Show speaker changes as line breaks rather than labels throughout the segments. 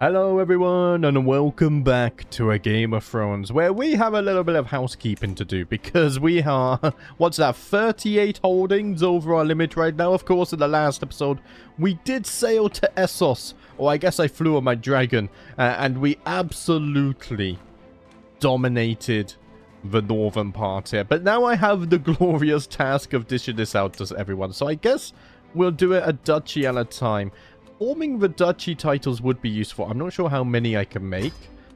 Hello everyone and welcome back to a Game of Thrones where we have a little bit of housekeeping to do because we are, what's that, 38 holdings over our limit right now. Of course, in the last episode we did sail to Essos, or I guess I flew on my dragon, and we absolutely dominated the northern part here. But now I have the glorious task of dishing this out to everyone, so I guess we'll do it a duchy at a time. Forming the duchy titles would be useful. I'm not sure how many I can make,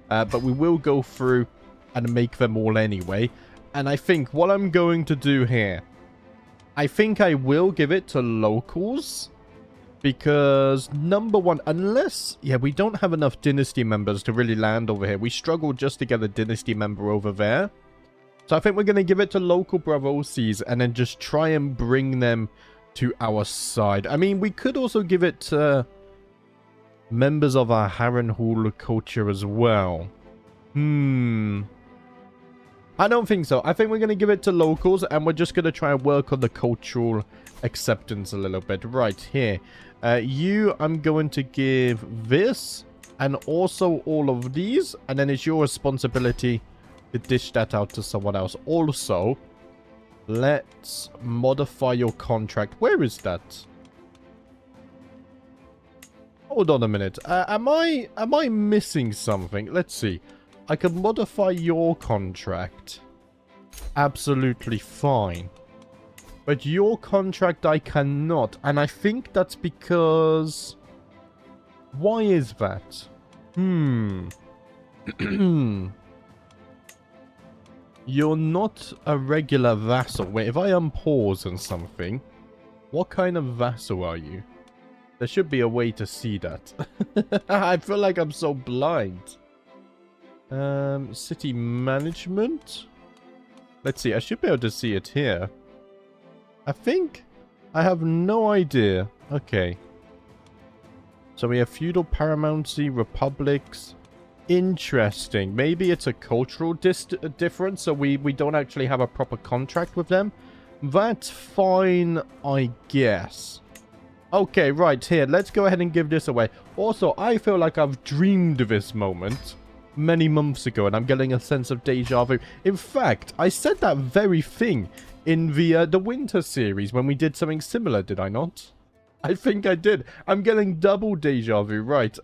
but we will go through and make them all anyway. And I think what I'm going to do here, I think I will give it to locals. Because, number one, unless, yeah, we don't have enough dynasty members to really land over here. We struggled just to get a dynasty member over there. So I think we're going to give it to local Bravosies and then just try and bring them to our side. I mean, we could also give it to members of our Harrenhal culture as well. I don't think so. I think we're going to give it to locals and we're just going to try and work on the cultural acceptance a little bit. Right here. You, I'm going to give this and also all of these, and then it's your responsibility to dish that out to someone else. Also, let's modify your contract. Where is that? Hold on a minute. Am I missing something? Let's see. I can modify your contract. Absolutely fine. But your contract I cannot. And I think that's because... Why is that? You're not a regular vassal. Wait, if I unpause and something, what kind of vassal are you? There should be a way to see that. I feel like I'm so blind. City management? Let's see, I should be able to see it here. I think I have no idea. Okay. So we have feudal paramountcy, republics. Interesting. Maybe it's a cultural difference, so we don't actually have a proper contract with them. That's fine, I guess. Okay, right here. Let's go ahead and give this away. Also, I feel like I've dreamed of this moment many months ago, and I'm getting a sense of deja vu. In fact, I said that very thing in the winter series when we did something similar, did I not? I think I did. I'm getting double deja vu. Right.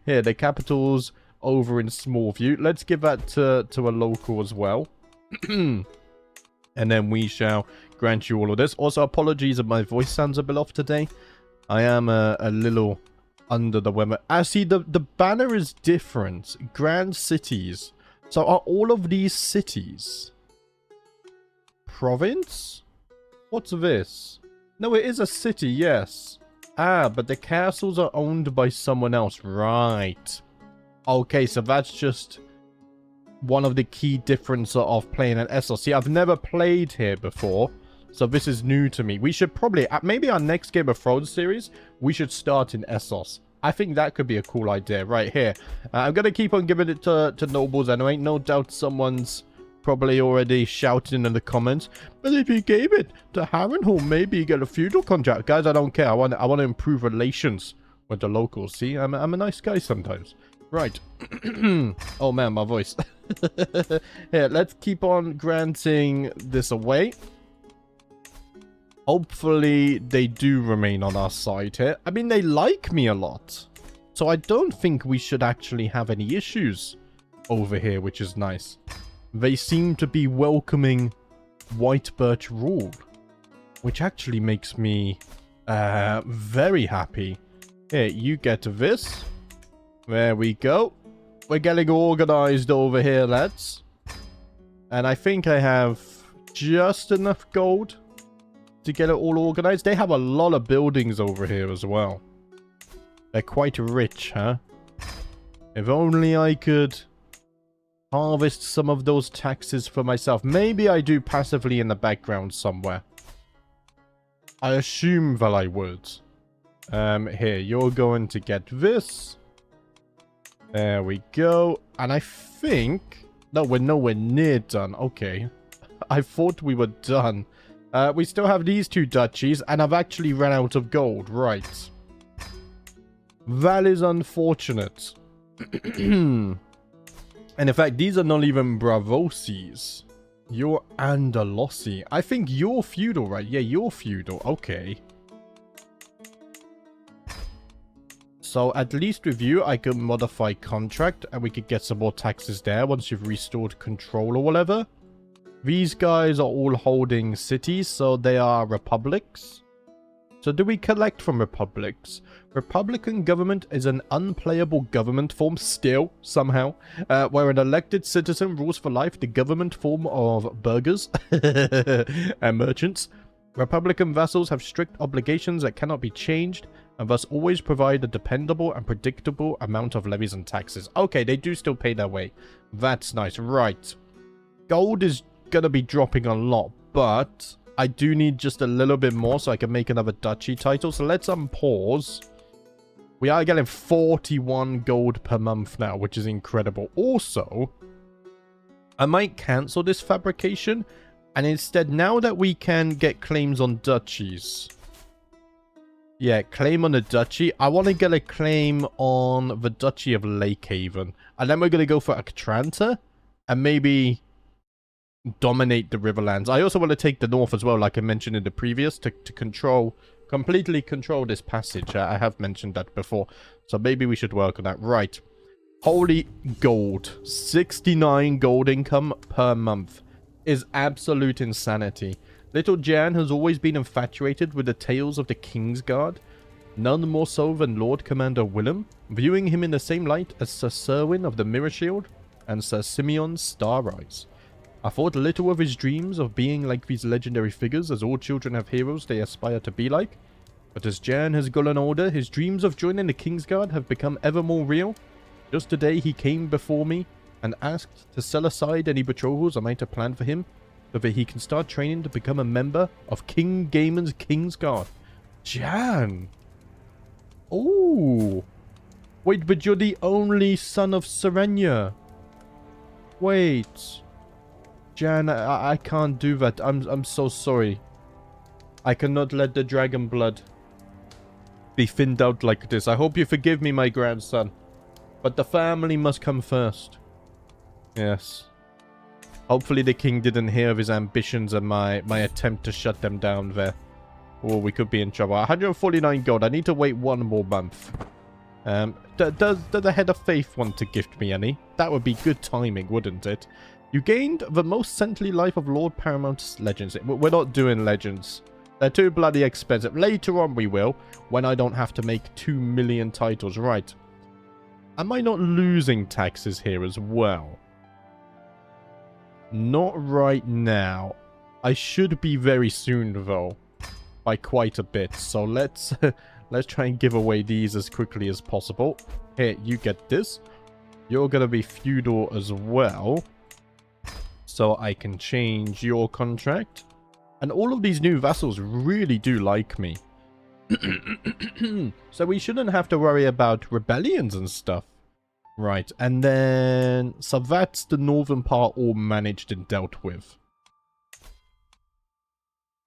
Here, the capital's over in Smallview. Let's give that to a local as well. And then we shall grant you all of this. Also, apologies if my voice sounds a bit off today. I am a little under the weather. See, the banner is different. Grand cities. So are all of these cities province? What's this? No, it is a city, yes. But the castles are owned by someone else. Right. Okay, so that's just one of the key differences of playing at Essos. See, I've never played here before, so this is new to me. We should probably, maybe our next Game of Thrones series, we should start in Essos. I think that could be a cool idea right here. I'm going to keep on giving it to nobles anyway. No doubt someone's probably already shouting in the comments, but if you gave it to Harrenhal, maybe you get a feudal contract. Guys, I don't care. I want to improve relations with the locals. See, I'm a nice guy sometimes. Right. Oh man, my voice. Here, let's keep on granting this away. Hopefully they do remain on our side here. I mean, they like me a lot, so I don't think we should actually have any issues over here, which is nice. They seem to be welcoming White Birch rule, which actually makes me very happy. Here, you get this. There we go. We're getting organized over here, lads. And I think I have just enough gold to get it all organized. They have a lot of buildings over here as well. They're quite rich, huh? If only I could harvest some of those taxes for myself. Maybe I do passively in the background somewhere. I assume that I would. Here, you're going to get this. There we go. And I think... No, we're nowhere near done. Okay. I thought we were done. We still have these two duchies, and I've actually run out of gold. Right. That is unfortunate. And in fact, these are not even Bravosis. You're Andalossi. I think you're feudal, right? Yeah, you're feudal. Okay. So at least with you, I can modify contract and we could get some more taxes there once you've restored control or whatever. These guys are all holding cities, so they are republics. So do we collect from republics? Republican government is an unplayable government form still, somehow, where an elected citizen rules for life, the government form of burghers and merchants. Republican vassals have strict obligations that cannot be changed, and thus always provide a dependable and predictable amount of levies and taxes. Okay, they do still pay their way. That's nice. Right. Gold is gonna be dropping a lot, but I do need just a little bit more so I can make another duchy title. So let's unpause. We are getting 41 gold per month now, which is incredible. Also, I might cancel this fabrication. And instead, now that we can get claims on duchies. Yeah, claim on a duchy. I want to get a claim on the Duchy of Lakehaven. And then we're going to go for Atranta. And maybe dominate the Riverlands. I also want to take the north as well, like I mentioned in the previous, to completely control this passage. I have mentioned that before. So maybe we should work on that. Right. Holy gold. 69 gold income per month is absolute insanity. Little Jan has always been infatuated with the tales of the Kingsguard, none more so than Lord Commander Willem, viewing him in the same light as Sir Serwyn of the Mirror Shield and Sir Simeon's Star Eyes. I thought little of his dreams of being like these legendary figures, as all children have heroes they aspire to be like. But as Jan has grown older, his dreams of joining the Kingsguard have become ever more real. Just today he came before me and asked to sell aside any betrothals I might have planned for him, so that he can start training to become a member of King Gaiman's Kingsguard. Jan! Oh! Wait, but you're the only son of Serenia. Wait. Jan, I can't do that. I'm so sorry. I cannot let the dragon blood be thinned out like this. I hope you forgive me, my grandson. But the family must come first. Yes. Hopefully the king didn't hear of his ambitions and my attempt to shut them down there. Or we could be in trouble. 149 gold. I need to wait one more month. Does the head of faith want to gift me any? That would be good timing, wouldn't it? You gained the most saintly life of Lord Paramount's legends. We're not doing legends. They're too bloody expensive. Later on we will, when I don't have to make 2 million titles. Right. Am I not losing taxes here as well? Not right now. I should be very soon, though. By quite a bit. So let's try and give away these as quickly as possible. Here, you get this. You're going to be feudal as well. So I can change your contract. And all of these new vassals really do like me. So we shouldn't have to worry about rebellions and stuff. Right, and then... So that's the northern part all managed and dealt with.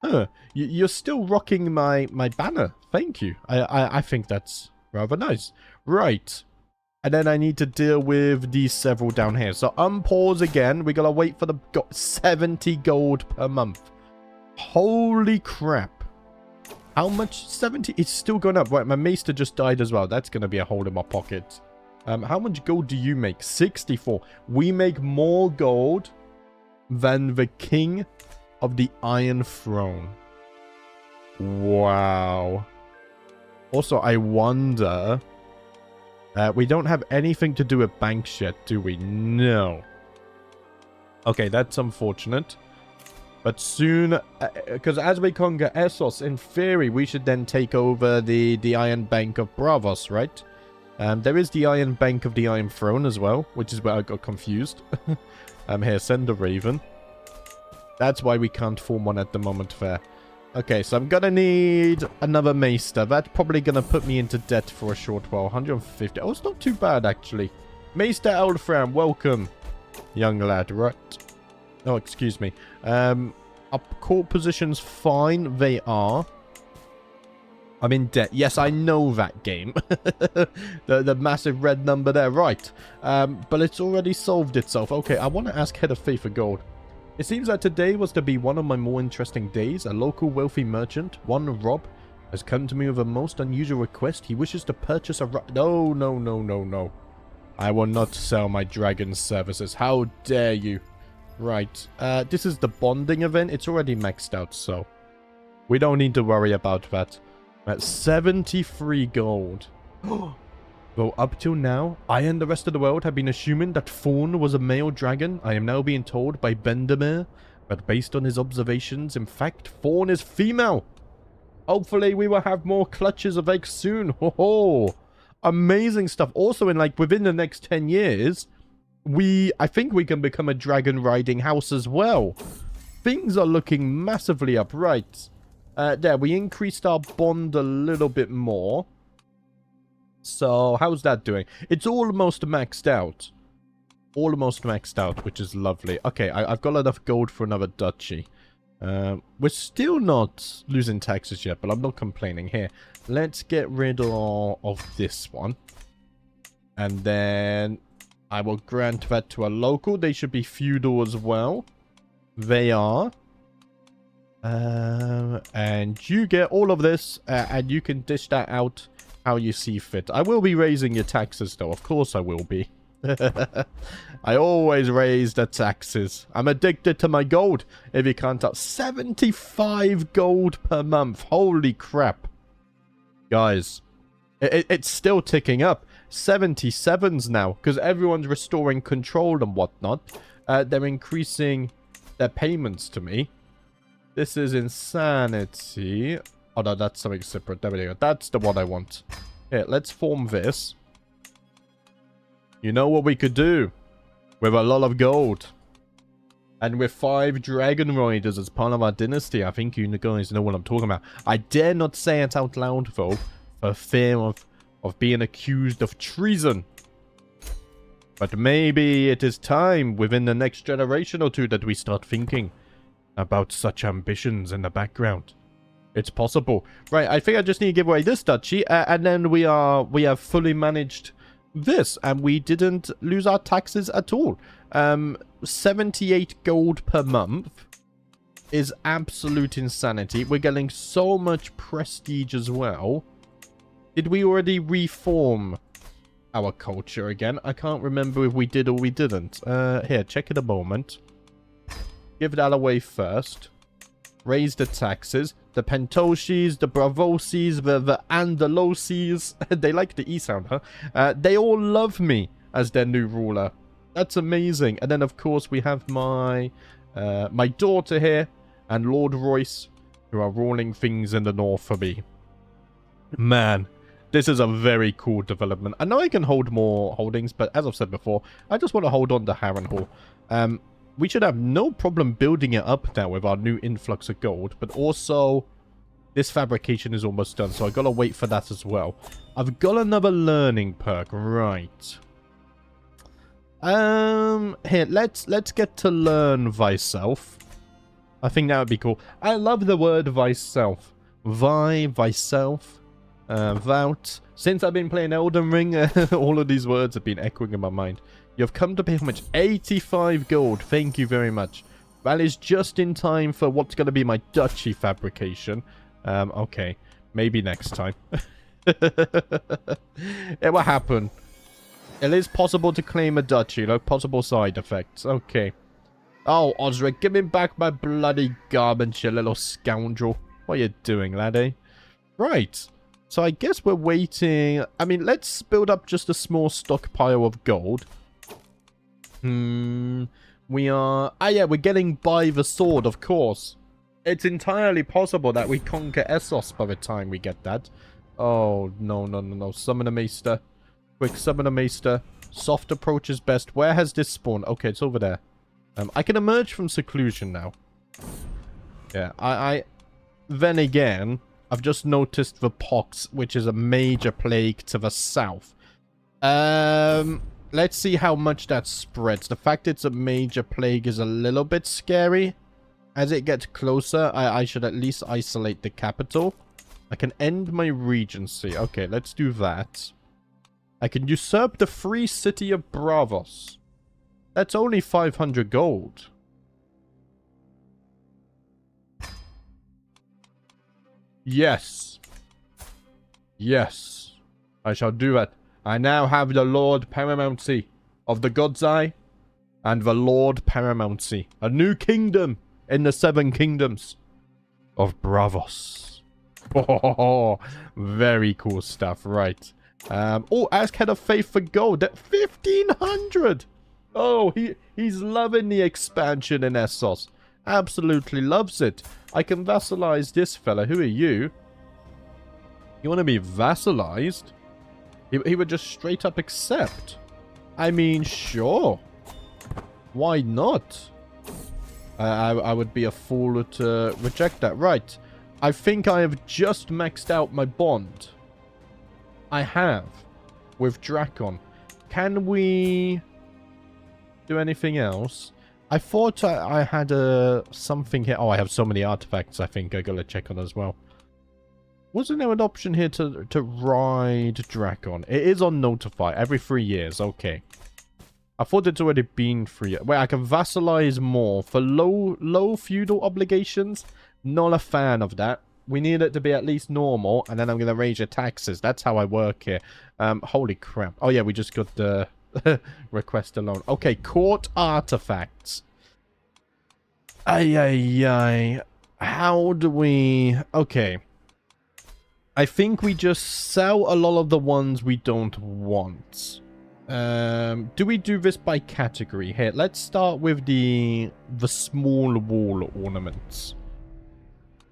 Huh, you're still rocking my banner. Thank you. I think that's rather nice. Right. And then I need to deal with these several down here. So unpause again. We gotta wait for the 70 gold per month. Holy crap. How much? 70? It's still going up. Right, my maester just died as well. That's gonna be a hole in my pocket. How much gold do you make? 64. We make more gold than the king of the Iron Throne. Wow. Also, I wonder... we don't have anything to do with banks yet, do we? No. Okay, that's unfortunate. But soon... Because as we conquer Essos, in theory, we should then take over the Iron Bank of Bravos, right? There is the Iron Bank of the Iron Throne as well, which is where I got confused. Here, send a raven. That's why we can't form one at the moment there. Okay, so I'm gonna need another maester. That's probably gonna put me into debt for a short while. 150. Oh, it's not too bad, actually. Maester Eldfram, welcome, young lad. Right. Oh, excuse me. Our court position's fine. They are. I'm in debt. Yes, I know that game. the massive red number there. Right. But it's already solved itself. Okay, I want to ask Head of Faith for gold. It seems that today was to be one of my more interesting days. A local wealthy merchant, one Rob, has come to me with a most unusual request. He wishes to purchase a... No, no, no, no, no. I will not sell my dragon services. How dare you? Right. This is the bonding event. It's already maxed out, so... we don't need to worry about that. At 73 gold. Though up till now, I and the rest of the world have been assuming that Fawn was a male dragon. I am now being told by Bendemeer that based on his observations, in fact, Fawn is female. Hopefully we will have more clutches of eggs soon. Ho ho! Amazing stuff. Also, in like within the next 10 years, I think we can become a dragon riding house as well. Things are looking massively upright. There, we increased our bond a little bit more. So, how's that doing? It's almost maxed out. Almost maxed out, which is lovely. Okay, I've got enough gold for another duchy. We're still not losing taxes yet, but I'm not complaining. Here, let's get rid of this one. And then I will grant that to a local. They should be feudal as well. They are. And you get all of this, and you can dish that out how you see fit. I will be raising your taxes, though. Of course I will be. I always raise the taxes. I'm addicted to my gold. If you can't tell, 75 gold per month. Holy crap. Guys, it's still ticking up. 77s now, because everyone's restoring control and whatnot. They're increasing their payments to me. This is insanity. Oh, no, that's something separate. There we go. That's the one I want. Here, let's form this. You know what we could do? With a lot of gold. And with 5 dragon riders as part of our dynasty. I think you guys know what I'm talking about. I dare not say it out loud, though. For fear of being accused of treason. But maybe it is time within the next generation or two that we start thinking about such ambitions in the background. It's possible. Right, I think I just need to give away this duchy, and then we have fully managed this, and we didn't lose our taxes at all. 78 gold per month is absolute insanity. We're getting so much prestige as well. Did we already reform our culture again? I can't remember if we did or we didn't. Here, check in a moment. Give that away first. Raise the taxes. The Pentoshis, the Bravosis, the Andalosis. They like the E sound, huh? They all love me as their new ruler. That's amazing. And then, of course, we have my daughter here and Lord Royce, who are ruling things in the north for me. Man, this is a very cool development. I know I can hold more holdings, but as I've said before, I just want to hold on to Harrenhal. We should have no problem building it up now with our new influx of gold. But also, this fabrication is almost done, so I gotta wait for that as well. I've got another learning perk, right. Here, let's get to learn thyself. I think that would be cool. I love the word thyself. Thyself, vout. Since I've been playing Elden Ring, all of these words have been echoing in my mind. You've come to pay how much? 85 gold. Thank you very much. That is just in time for what's going to be my duchy fabrication. Okay. Maybe next time. It will happen. It is possible to claim a duchy. No possible side effects. Okay. Oh, Osric, give me back my bloody garments, you little scoundrel. What are you doing, laddie? Right. So I guess we're waiting. I mean, let's build up just a small stockpile of gold. We are... Ah, yeah, we're getting by the sword, of course. It's entirely possible that we conquer Essos by the time we get that. Oh, no, no, no, no. Summon a Maester. Quick, summon a Maester. Soft approach is best. Where has this spawned? Okay, it's over there. I can emerge from seclusion now. Yeah, Then again, I've just noticed the pox, which is a major plague to the south. Let's see how much that spreads. The fact it's a major plague is a little bit scary. As it gets closer, I should at least isolate the capital. I can end my regency. Okay, let's do that. I can usurp the free city of Bravos. That's only 500 gold. Yes. Yes. I shall do it. I now have the Lord Paramountcy of the God's Eye and the Lord Paramountcy. A new kingdom in the 7 kingdoms of Bravos. Oh, very cool stuff. Right. Oh, ask Head of Faith for gold at 1,500. Oh, he's loving the expansion in Essos. Absolutely loves it. I can vassalize this fella. Who are you? You want to be vassalized? He would just straight up accept. I mean, sure. Why not? I would be a fool to reject that. Right. I think I have just maxed out my bond. I have. With Drakon. Can we do anything else? I thought I had something here. Oh, I have so many artifacts I think I gotta check on as well. Wasn't there an option here to ride Drakon? It is on Notify every 3 years. Okay. I thought it's already been 3 years. Wait, I can vassalize more for low feudal obligations. Not a fan of that. We need it to be at least normal, and then I'm going to raise your taxes. That's how I work here. Holy crap. Oh yeah, we just got the request alone. Okay, court artifacts. Ay. How do we... Okay. I think we just sell a lot of the ones we don't want. Do we do this by category? Here, let's start with the small wall ornaments.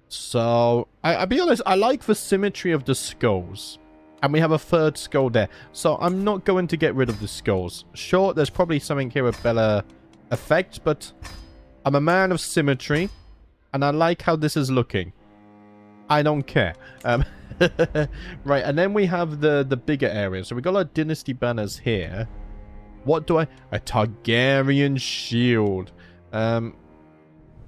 So, I'll be honest, I like the symmetry of the skulls. And we have a 3rd skull there. So, I'm not going to get rid of the skulls. Sure, there's probably something here with better effect, but I'm a man of symmetry. And I like how this is looking. I don't care. Right, and then we have the bigger areas. So we got our dynasty banners here. What do I... A Targaryen shield.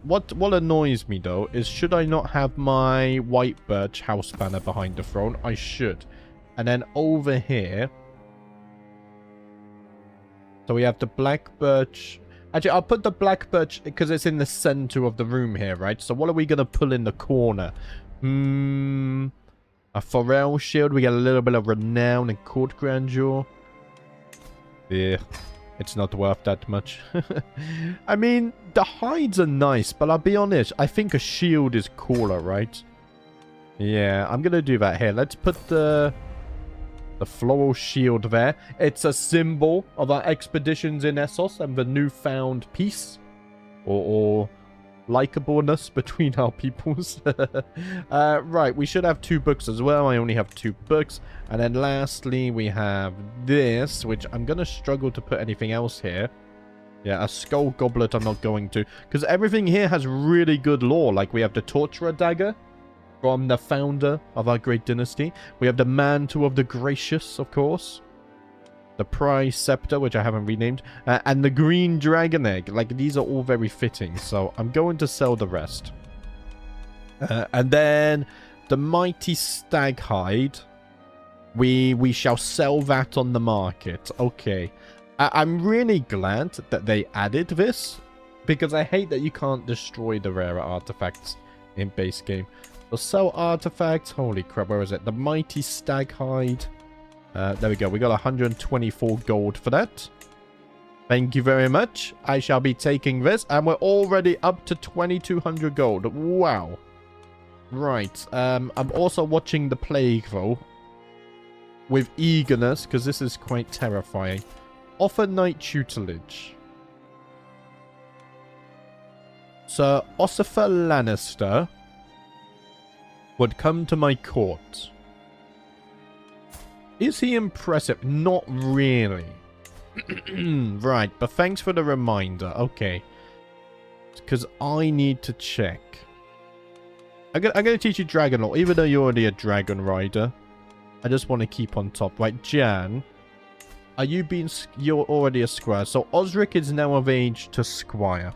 What annoys me, though, is should I not have my white birch house banner behind the throne? I should. And then over here... So we have the black birch... Actually, I'll put the black birch because it's in the center of the room here, right? So what are we going to pull in the corner? A Forel shield. We get a little bit of renown and court grandeur. Yeah, it's not worth that much. I mean, the hides are nice, but I'll be honest. I think a shield is cooler, right? Yeah, I'm going to do that here. Let's put the floral shield there. It's a symbol of our expeditions in Essos and the newfound peace. Or likableness between our peoples. Right, we should have 2 books as well. I only have 2 books. And then lastly, we have this, which I'm going to struggle to put anything else here. Yeah, a skull goblet I'm not going to. Because everything here has really good lore. Like, we have the Torturer dagger from the founder of our great dynasty. We have the Mantle of the Gracious, of course. The Prize Scepter, which I haven't renamed. And the Green Dragon Egg. Like, these are all very fitting. So, I'm going to sell the rest. And then, the Mighty Stag Hide. We shall sell that on the market. Okay. I'm really glad that they added this. Because I hate that you can't destroy the rarer artifacts in base game. So, sell artifacts. Holy crap, where is it? The Mighty Stag Hide. There we go. We got 124 gold for that. Thank you very much. I shall be taking this. And we're already up to 2,200 gold. Wow. Right. I'm also watching the Plague, though. With eagerness, because this is quite terrifying. Offer knight tutelage. Sir Ossifer Lannister would come to my court. Is he impressive? Not really. Right, but thanks for the reminder. Okay. Because I need to check. I'm gonna teach you Dragon Lore, even though you're already a Dragon Rider. I just want to keep on top. Right, Jan. Are you being... You're already a squire. So Osric is now of age to squire.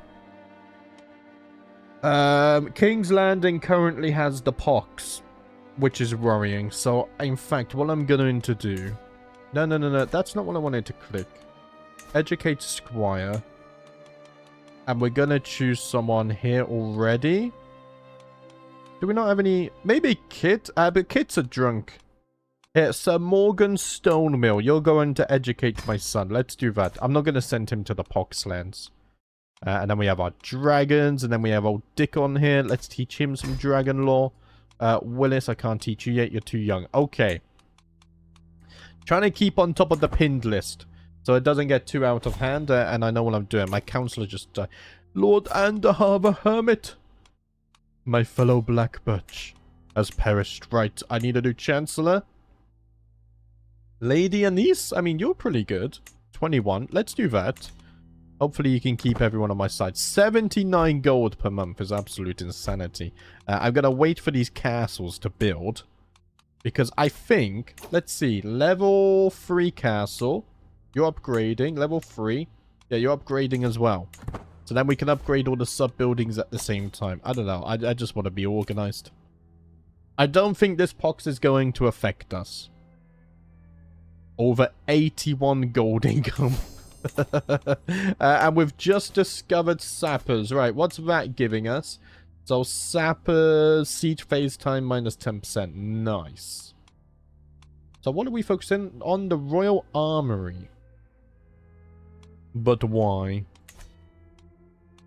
King's Landing currently has the pox. which is worrying. So, in fact, what I'm going to do... No. That's not what I wanted to click. Educate Squire. And we're going to choose someone here already. Do we not have any... Maybe Kit? But Kit's a drunk. Here, Sir Morgan Stonemill. You're going to educate my son. Let's do that. I'm not going to send him to the Poxlands. And then we have our dragons. And then we have old Dick on here. Let's teach him some dragon lore. Willis, I can't teach you yet. You're too young. Okay. Trying to keep on top of the pinned list. So it doesn't get too out of hand. And I know what I'm doing. My counselor just died. Lord Anderhava Hermit. My fellow Blackbirch has perished. Right. I need a new chancellor. Lady Anise? I mean, you're pretty good. 21. Let's do that. Hopefully you can keep everyone on my side. 79 gold per month is absolute insanity. I'm going to wait for these castles to build. Because I think... Let's see. Level 3 castle. You're upgrading. Level 3. Yeah, you're upgrading as well. So then we can upgrade all the sub-buildings at the same time. I don't know. I just want to be organized. I don't think this pox is going to affect us. Over 81 gold income. And we've just discovered sappers. Right, what's that giving us? So sappers, siege phase time minus 10%. Nice. So what are we focusing on? The Royal Armory. But why?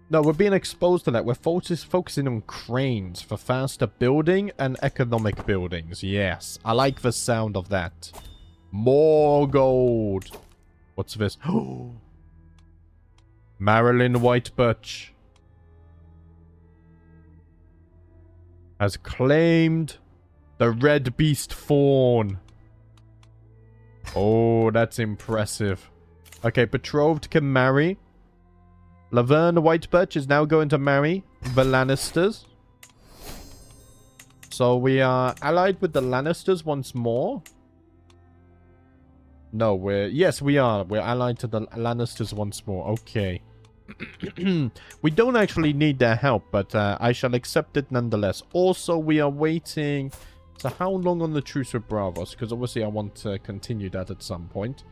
No, we're being exposed to that. We're focusing on cranes for faster building and economic buildings. Yes, I like the sound of that. More gold. What's this? Marilyn Whitebirch has claimed the Red Beast Fawn. Oh, that's impressive. Okay, betrothed can marry. Laverne Whitebirch is now going to marry the Lannisters. So we are allied with the Lannisters once more. No, yes, we are. We're allied to the Lannisters once more. Okay. We don't actually need their help, but I shall accept it nonetheless. Also, we are waiting... So how long on the truce with Bravos? Because obviously I want to continue that at some point.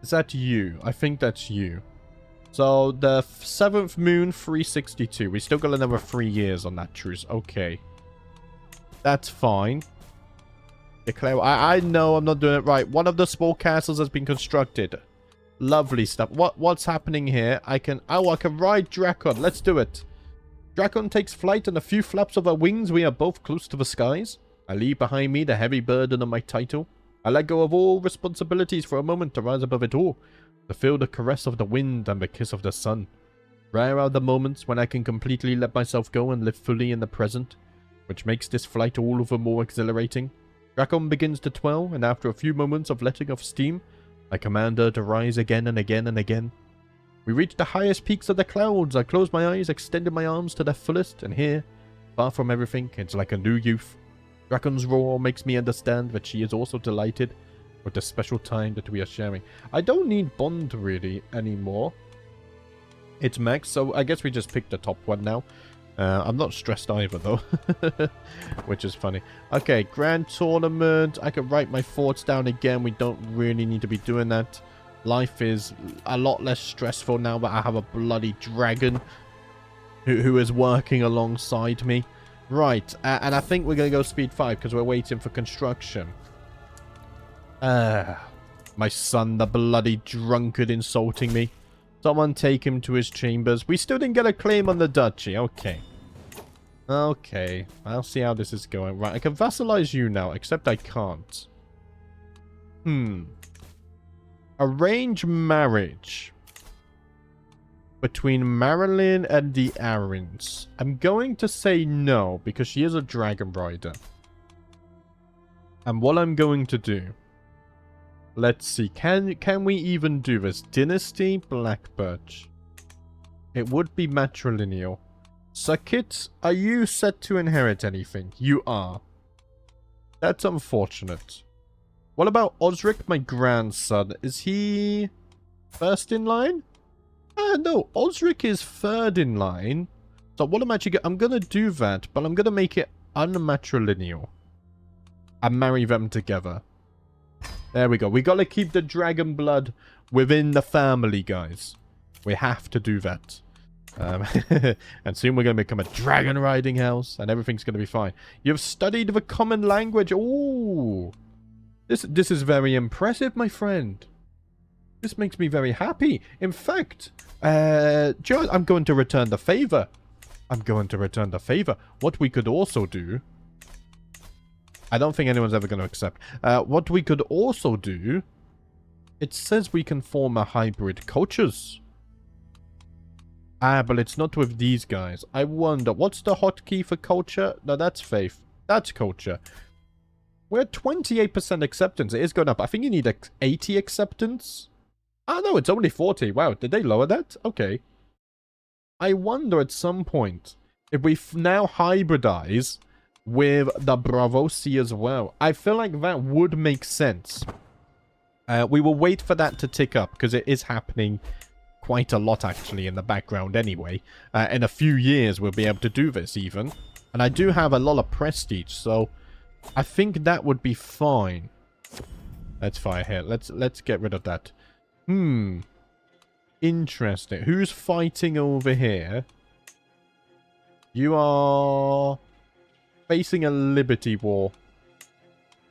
Is that you? I think that's you. So the 7th moon, 362. We still got another 3 years on that truce. Okay. That's fine. Declare. I know I'm not doing it right. One of the small castles has been constructed. Lovely stuff. What's happening here? I can ride Drakon. Let's do it. Drakon takes flight, and a few flaps of her wings. We are both close to the skies. I leave behind me the heavy burden of my title. I let go of all responsibilities for a moment to rise above it all, to feel the caress of the wind and the kiss of the sun. Rare are the moments when I can completely let myself go and live fully in the present, which makes this flight all the more exhilarating. Drakon begins to twirl, and after a few moments of letting off steam, I command her to rise again and again and again. We reach the highest peaks of the clouds. I close my eyes, extended my arms to their fullest, and here, far from everything, it's like a new youth. Drakon's roar makes me understand that she is also delighted with the special time that we are sharing. I don't need Bond really anymore. It's max, so I guess we just pick the top one now. I'm not stressed either though, which is funny. Okay, Grand Tournament. I can write my thoughts down again. We don't really need to be doing that. Life is a lot less stressful now that I have a bloody dragon who is working alongside me. Right, and I think we're going to go speed 5 because we're waiting for construction. My son, the bloody drunkard, insulting me. Someone take him to his chambers. We still didn't get a claim on the duchy. Okay. Okay, I'll see how this is going. Right, I can vassalize you now, except I can't. Arrange marriage between Marilyn and the Arryns. I'm going to say no, because she is a dragon rider. And what I'm going to do... Let's see, can we even do this? Dynasty Blackbirch. It would be matrilineal. Sakit, are you set to inherit anything? You are. That's unfortunate. What about Osric, my grandson? Is he first in line? No, Osric is third in line. So what I'm actually I'm going to do that, but I'm going to make it unmatrilineal. And marry them together. There we go. We gotta keep the dragon blood within the family, guys. We have to do that. And soon we're gonna become a dragon riding house, and everything's gonna be fine. You've studied the common language. Ooh. This is very impressive, my friend. This makes me very happy. In fact, Joe, I'm going to return the favor. I'm going to return the favor. What we could also do... I don't think anyone's ever going to accept. What we could also do... It says we can form a hybrid cultures. Ah, but it's not with these guys. I wonder, what's the hotkey for culture? No, that's faith. That's culture. We're at 28% acceptance. It is going up. I think you need 80 acceptance. Oh, no, it's only 40. Wow, did they lower that? Okay. I wonder at some point if we now hybridize with the Bravosi as well. I feel like that would make sense. We will wait for that to tick up because it is happening quite a lot actually in the background anyway. In a few years we'll be able to do this even. And I do have a lot of prestige, so I think that would be fine. Let's fire here. Let's get rid of that. Interesting. Who's fighting over here? You are facing a liberty war.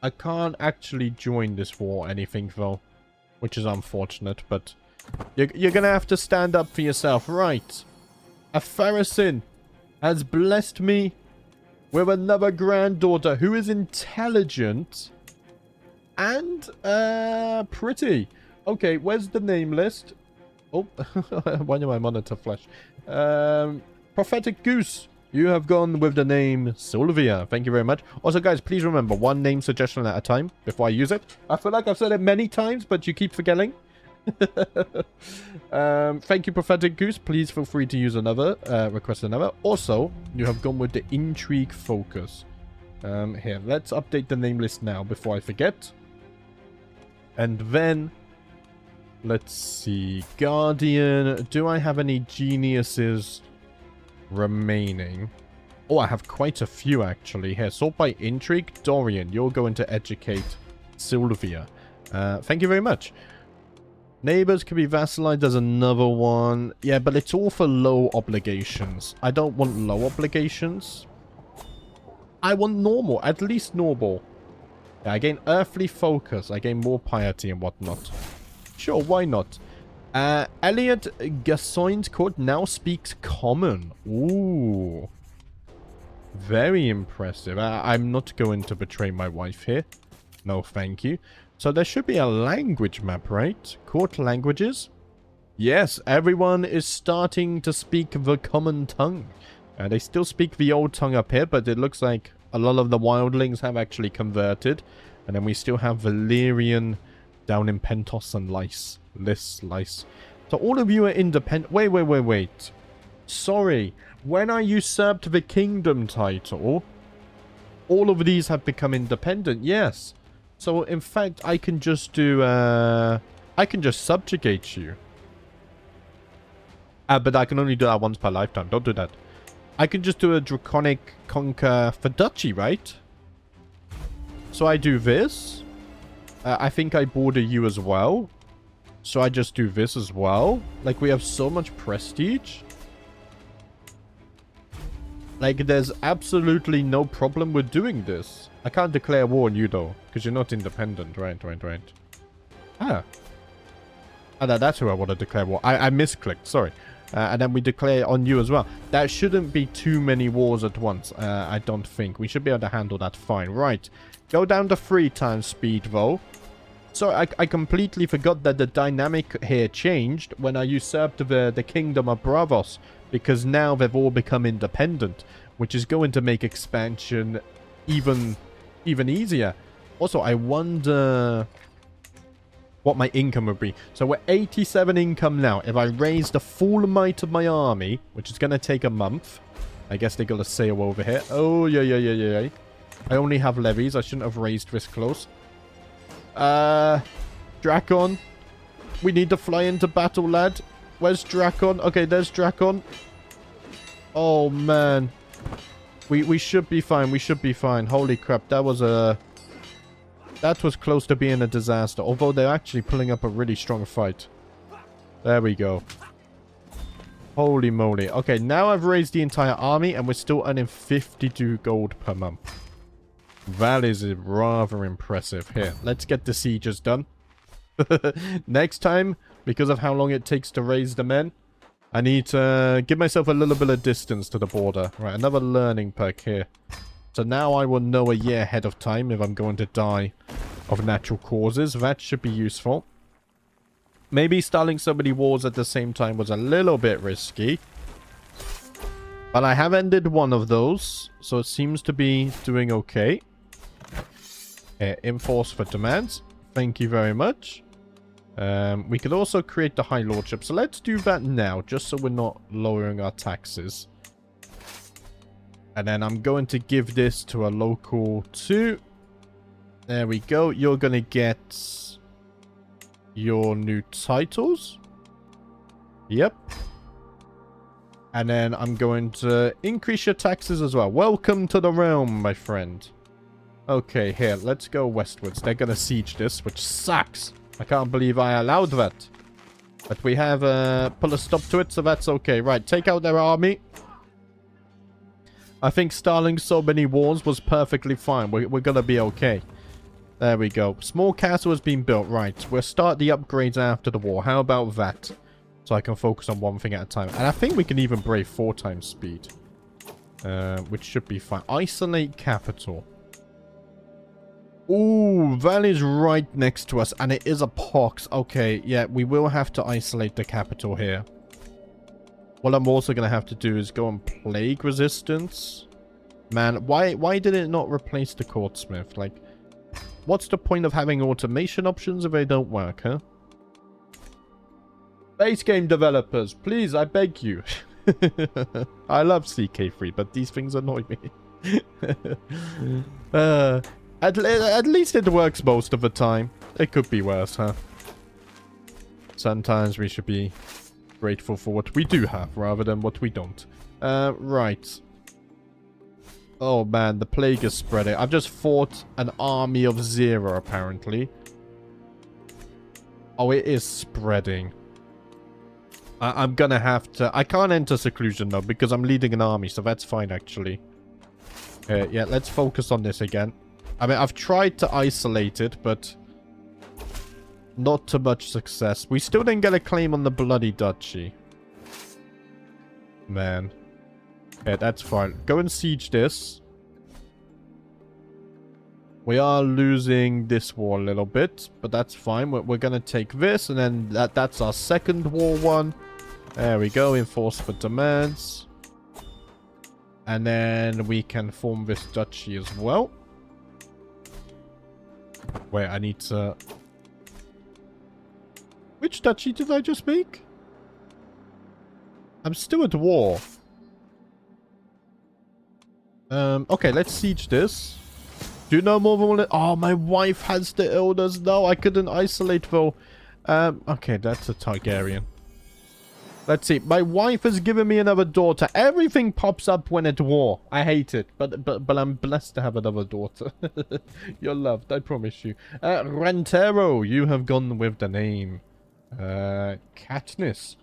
I can't actually join this war or anything though, which is unfortunate, but you're gonna have to stand up for yourself. Right. A Pharisin has blessed me with another granddaughter who is intelligent and pretty. Okay, where's the name list? Oh, why did my monitor flash? Prophetic Goose. You have gone with the name Sylvia. Thank you very much. Also, guys, please remember, one name suggestion at a time before I use it. I feel like I've said it many times, but you keep forgetting. Thank you, Prophetic Goose. Please feel free to use another, request another. Also, you have gone with the Intrigue Focus. Here, let's update the name list now before I forget. And then... let's see. Guardian. Do I have any geniuses remaining? Oh, I have quite a few, actually. Here, sort by intrigue. Dorian, you're going to educate Sylvia. Thank you very much. Neighbors can be vassalized. There's another one. Yeah, but it's all for low obligations. I don't want low obligations. I want normal. At least normal. Yeah, I gain earthly focus. I gain more piety and whatnot. Sure, why not? Elliot Gassoine's court now speaks common. Ooh. Very impressive. I'm not going to betray my wife here. No, thank you. So there should be a language map, right? Court languages? Yes, everyone is starting to speak the common tongue. They still speak the old tongue up here, but it looks like a lot of the wildlings have actually converted. And then we still have Valyrian down in Pentos and Lice. So all of you are independent. Wait. Sorry. When I usurped the kingdom title, all of these have become independent. Yes. So in fact, I can just do, I can just subjugate you. But I can only do that once per lifetime. Don't do that. I can just do a draconic conquer for duchy, right? So I do this. I think I border you as well. So I just do this as well. Like, we have so much prestige. Like, there's absolutely no problem with doing this. I can't declare war on you, though. Because you're not independent. Right. Ah. That's who I want to declare war. I misclicked. Sorry. And then we declare on you as well. That shouldn't be too many wars at once. I don't think. We should be able to handle that fine. Right. Go down to 3 times speed, though. So I completely forgot that the dynamic here changed when I usurped the kingdom of Bravos. Because now they've all become independent. Which is going to make expansion even easier. Also, I wonder what my income would be. So we're 87 income now. If I raise the full might of my army, which is going to take a month. I guess they got to sail over here. Oh, yeah. I only have levies. I shouldn't have raised this close. Drakon. We need to fly into battle, lad. Where's Drakon? Okay, there's Drakon. Oh, man. We should be fine. We should be fine. Holy crap. That was close to being a disaster. Although they're actually pulling up a really strong fight. There we go. Holy moly. Okay, now I've raised the entire army and we're still earning 52 gold per month. That is rather impressive. Here, let's get the sieges done. Next time, because of how long it takes to raise the men, I need to give myself a little bit of distance to the border. Right, another learning perk here. So now I will know a year ahead of time if I'm going to die of natural causes. That should be useful. Maybe starting so many wars at the same time was a little bit risky. But I have ended one of those, so it seems to be doing okay. Enforce for demands. Thank you very much. We could also create the High Lordship. So let's do that now, just so we're not lowering our taxes. And then I'm going to give this to a local too. There we go. You're going to get your new titles. Yep. And then I'm going to increase your taxes as well. Welcome to the realm, my friend. Okay, here, let's go westwards. They're going to siege this, which sucks. I can't believe I allowed that. But we have put a stop to it, so that's okay. Right, take out their army. I think starting so many wars was perfectly fine. We're going to be okay. There we go. Small castle has been built. Right, we'll start the upgrades after the war. How about that? So I can focus on one thing at a time. And I think we can even brave 4 times speed. Which should be fine. Isolate capital. Ooh, that is right next to us. And it is a pox. Okay, yeah, we will have to isolate the capital here. What I'm also going to have to do is go on plague resistance. Man, why did it not replace the courtsmith? Like, what's the point of having automation options if they don't work, huh? Base game developers, please, I beg you. I love CK3, but these things annoy me. At least it works most of the time. It could be worse, huh? Sometimes we should be grateful for what we do have, rather than what we don't. Right. Oh man, the plague is spreading. I've just fought an army of 0, apparently. Oh, it is spreading. I'm gonna have to... I can't enter seclusion, though, because I'm leading an army, so that's fine, actually. Yeah, let's focus on this again. I mean, I've tried to isolate it, but... not to much success. We still didn't get a claim on the Bloody Duchy. Man. Yeah, that's fine. Go and siege this. We are losing this war a little bit, but that's fine. We're going to take this, and then that's our second war one. There we go. Enforce for demands. And then we can form this duchy as well. Wait, I need to... Which duchy did I just make? I'm still at war. Okay, let's siege this. Do no more than one... Oh, my wife has the elders. No, I couldn't isolate though. Okay, that's a Targaryen. Let's see. My wife has given me another daughter. Everything pops up when at war. I hate it, but I'm blessed to have another daughter. You're loved, I promise you. Rentero, you have gone with the name. Katniss.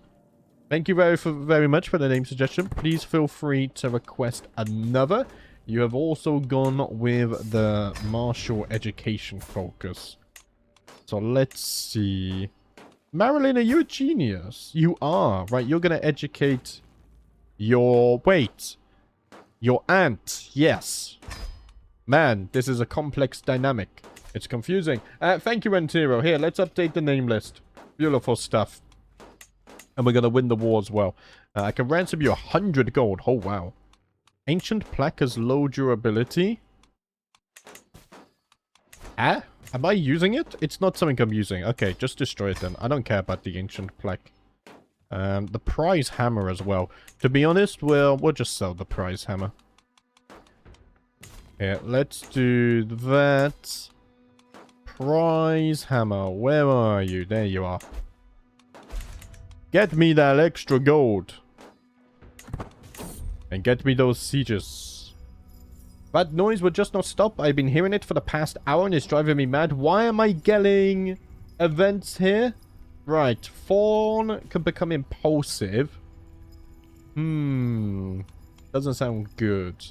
Thank you very much for the name suggestion. Please feel free to request another. You have also gone with the martial education focus. So let's see. Marilyn, are you a genius? You are. Right, you're going to educate your... Wait. Your aunt. Yes. Man, this is a complex dynamic. It's confusing. Thank you, Rentero. Here, let's update the name list. Beautiful stuff. And we're going to win the war as well. I can ransom you 100 gold. Oh, wow. Ancient plaque has low durability. Ah? Am I using it? It's not something I'm using. Okay, just destroy it then. I don't care about the ancient plaque. The prize hammer as well. To be honest, we'll just sell the prize hammer. Yeah, let's do that. Prize hammer. Where are you? There you are. Get me that extra gold. And get me those sieges. That noise would just not stop. I've been hearing it for the past hour and it's driving me mad. Why am I getting events here? Right. Fawn can become impulsive. Doesn't sound good.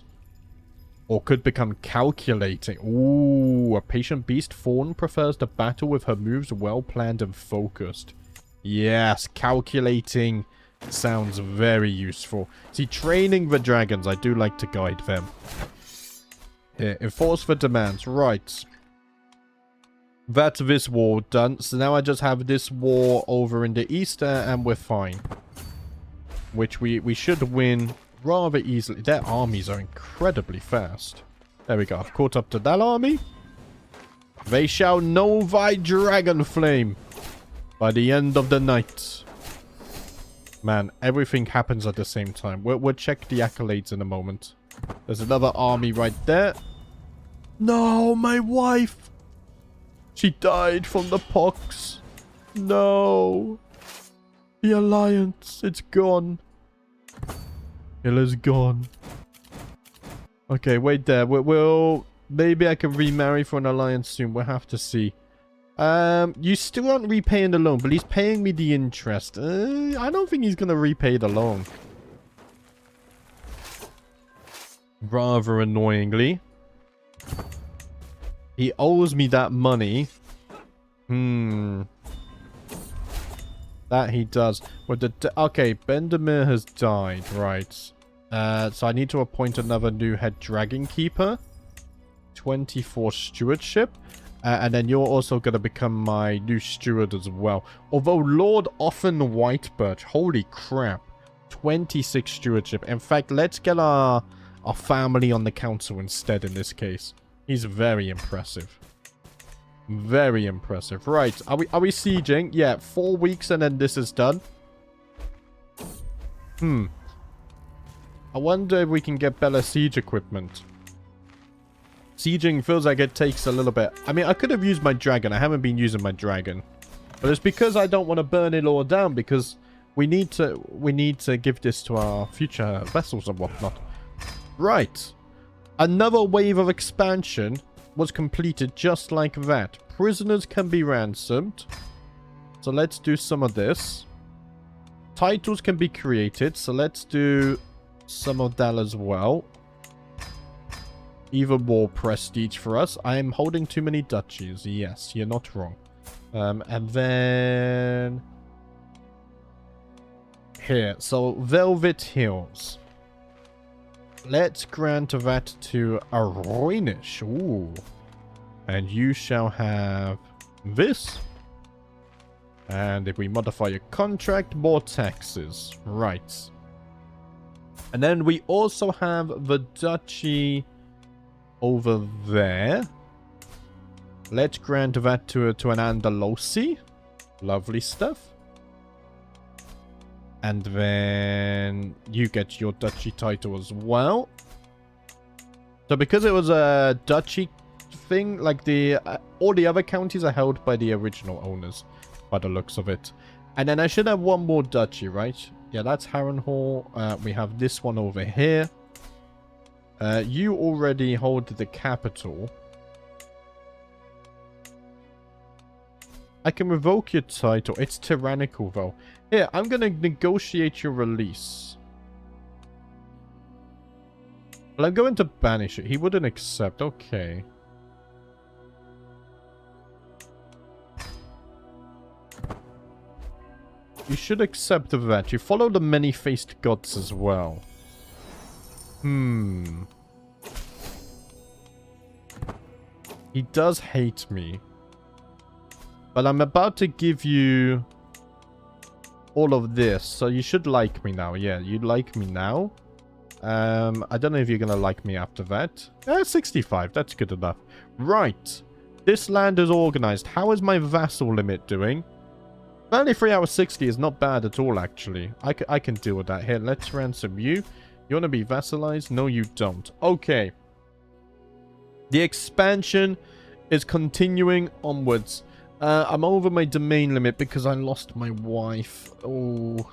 Or could become calculating. Ooh, a patient beast. Fawn prefers to battle with her moves well planned and focused. Yes, calculating sounds very useful. See, training the dragons, I do like to guide them. Here, enforce the demands. Right. That's this war done. So now I just have this war over in the east and we're fine. Which we should win rather easily. Their armies are incredibly fast. There we go. I've caught up to that army. They shall know thy dragon flame by the end of the night. Man, everything happens at the same time. We'll check the accolades in a moment. There's another army right there. No, my wife. She died from the pox. No. The alliance, it's gone. It is gone. Okay, wait there. We'll maybe I can remarry for an alliance soon. We'll have to see. You still aren't repaying the loan, but he's paying me the interest. I don't think he's gonna repay the loan. Rather annoyingly. He owes me that money. That he does. With the okay, Bendemeer has died, right. So I need to appoint another new head dragon keeper. 24 stewardship. And then you're also going to become my new steward as well. Although Lord Often Whitebirch, holy crap. 26 stewardship. In fact, let's get our family on the council instead in this case. He's very impressive. Very impressive. Right, are we sieging? Yeah, 4 weeks and then this is done. I wonder if we can get better siege equipment. Sieging feels like it takes a little bit. I mean, I could have used my dragon. I haven't been using my dragon. But it's because I don't want to burn it all down because we need to give this to our future vessels and whatnot. Right. Another wave of expansion was completed just like that. Prisoners can be ransomed. So let's do some of this. Titles can be created. So let's do some of that as well. Even more prestige for us. I am holding too many duchies. Yes, you're not wrong. And then... here. So, Velvet Hills. Let's grant that to Arroynish. Ooh. And you shall have this. And if we modify your contract, more taxes. Right. And then we also have the duchy over there. Let's grant that to an Andalusi. Lovely stuff. And then you get your duchy title as well. So because it was a duchy thing, like all the other counties are held by the original owners, by the looks of it. And then I should have one more duchy, right? Yeah, that's Harrenhal. We have this one over here. You already hold the capital. I can revoke your title. It's tyrannical, though. Here, I'm going to negotiate your release. Well, I'm going to banish it. He wouldn't accept. Okay. You should accept that. You follow the many-faced gods as well. He does hate me. But I'm about to give you all of this. So you should like me now. Yeah, you like me now. I don't know if you're going to like me after that. 65. That's good enough. Right. This land is organized. How is my vassal limit doing? 93 out of 60 is not bad at all, actually. I can deal with that. Here, let's ransom you. You want to be vassalized? No, you don't. Okay. The expansion is continuing onwards. I'm over my domain limit because I lost my wife. Oh.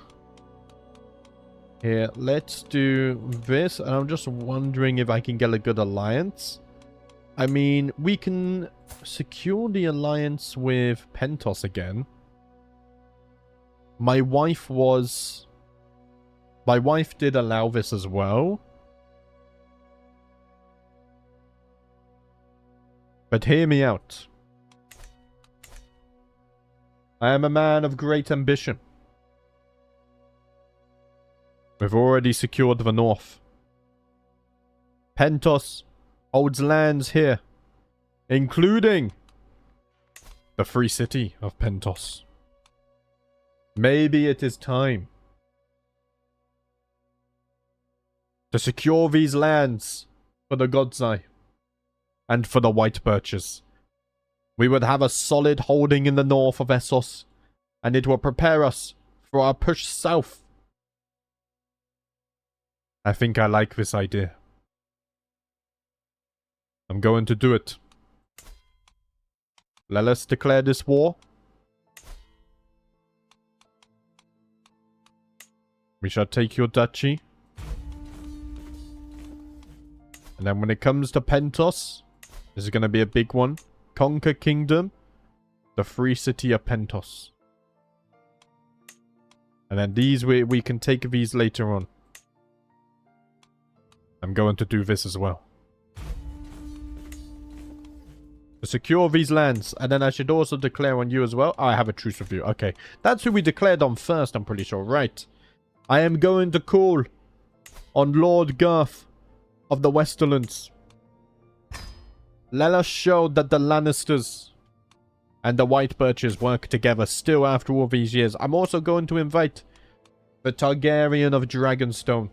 Here, let's do this. And I'm just wondering if I can get a good alliance. I mean, we can secure the alliance with Pentos again. My wife did allow this as well. But hear me out. I am a man of great ambition. We've already secured the north. Pentos holds lands here, including the free city of Pentos. Maybe it is time to secure these lands for the God's Eye and for the White Birches. We would have a solid holding in the north of Essos, and it will prepare us for our push south. I think I like this idea. I'm going to do it. Let us declare this war. We shall take your duchy. And then when it comes to Pentos, this is going to be a big one. Conquer Kingdom, the free city of Pentos. And then these, we can take these later on. I'm going to do this as well. To secure these lands. And then I should also declare on you as well. Oh, I have a truce with you. Okay. That's who we declared on first, I'm pretty sure. Right. I am going to call on Lord Garth of the Westerlands. Let us show that the Lannisters and the White Birches work together still after all these years. I'm also going to invite the Targaryen of Dragonstone,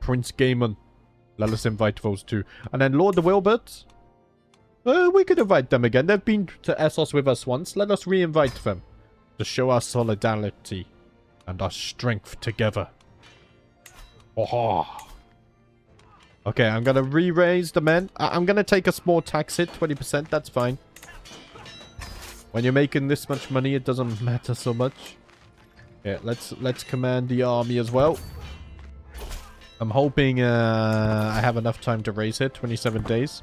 Prince Gaemon. Let us invite those two. And then Lord de Wilbert. We could invite them again. They've been to Essos with us once. Let us re-invite them to show our solidarity and our strength together. Oh. Okay, I'm going to re-raise the men. I'm going to take a small tax hit, 20%. That's fine. When you're making this much money, it doesn't matter so much. Yeah, let's command the army as well. I'm hoping I have enough time to raise it. 27 days.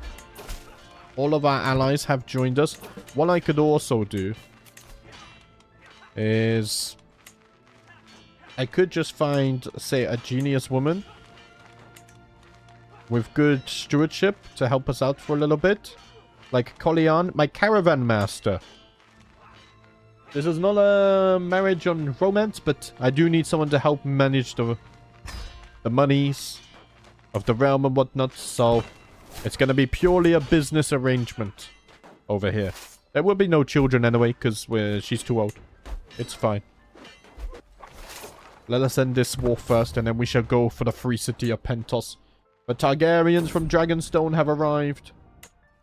All of our allies have joined us. What I could also do is I could just find, say, a genius woman with good stewardship to help us out for a little bit. Like Collian, my caravan master. This is not a marriage on romance, but I do need someone to help manage the monies of the realm and whatnot, so it's going to be purely a business arrangement over here. There will be no children anyway, because she's too old. It's fine. Let us end this war first, and then we shall go for the free city of Pentos. The Targaryens from Dragonstone have arrived.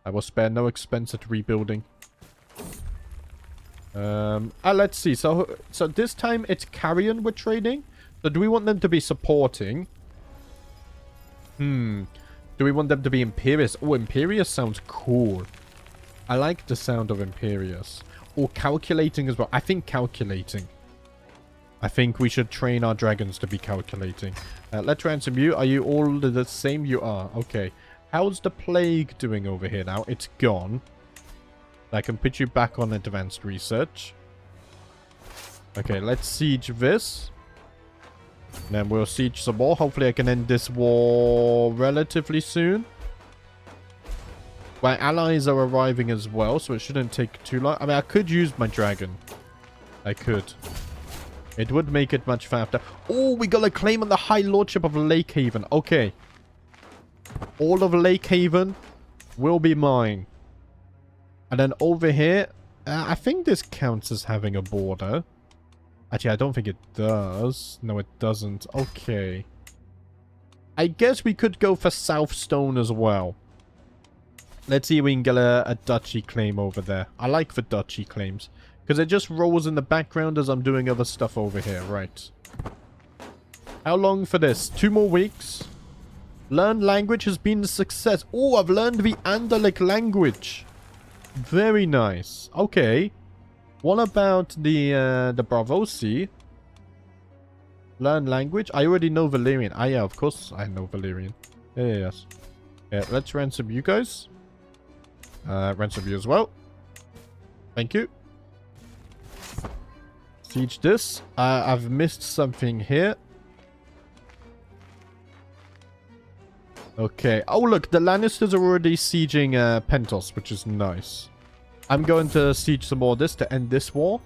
I will spare no expense at rebuilding. Let's see. So this time it's Carrion we're trading. So do we want them to be supporting? Do we want them to be Imperious? Oh, Imperious sounds cool. I like the sound of Imperious. Or calculating as well. I think calculating. I think we should train our dragons to be calculating. Let's ransom you. Are you all the same? You are. Okay. How's the plague doing over here now? It's gone. I can put you back on advanced research. Okay, let's siege this. And then we'll siege some more. Hopefully I can end this war relatively soon. My allies are arriving as well, so it shouldn't take too long. I mean, I could use my dragon. I could. It would make it much faster. Oh, we got a claim on the High Lordship of Lake Haven. Okay. All of Lake Haven will be mine. And then over here, I think this counts as having a border. Actually, I don't think it does. No, it doesn't. Okay. I guess we could go for Southstone as well. Let's see if we can get a duchy claim over there. I like the duchy claims. Because it just rolls in the background as I'm doing other stuff over here. Right. How long for this? 2 more weeks. Learned language has been a success. Oh, I've learned the Andalic language. Very nice. Okay. What about the Bravosi? Learn language. I already know Valyrian. Ah, yeah, of course I know Valyrian. Yeah, yes. Yeah, let's ransom you guys. Ransom you as well. Thank you. Siege this. I've missed something here. Okay. Oh, look. The Lannisters are already sieging Pentos, which is nice. I'm going to siege some more of this to end this war.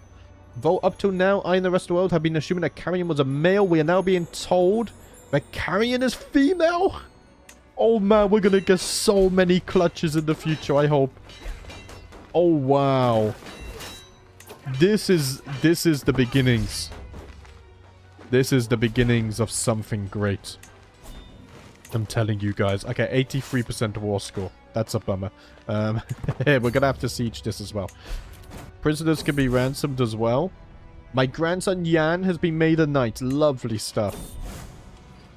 Though up till now, I and the rest of the world have been assuming that Carrion was a male. We are now being told that Carrion is female. Oh, man. We're going to get so many clutches in the future, I hope. Oh, wow. This is the beginnings. This is the beginnings of something great. I'm telling you guys. Okay, 83% war score. That's a bummer. We're going to have to siege this as well. Prisoners can be ransomed as well. My grandson Yan has been made a knight. Lovely stuff.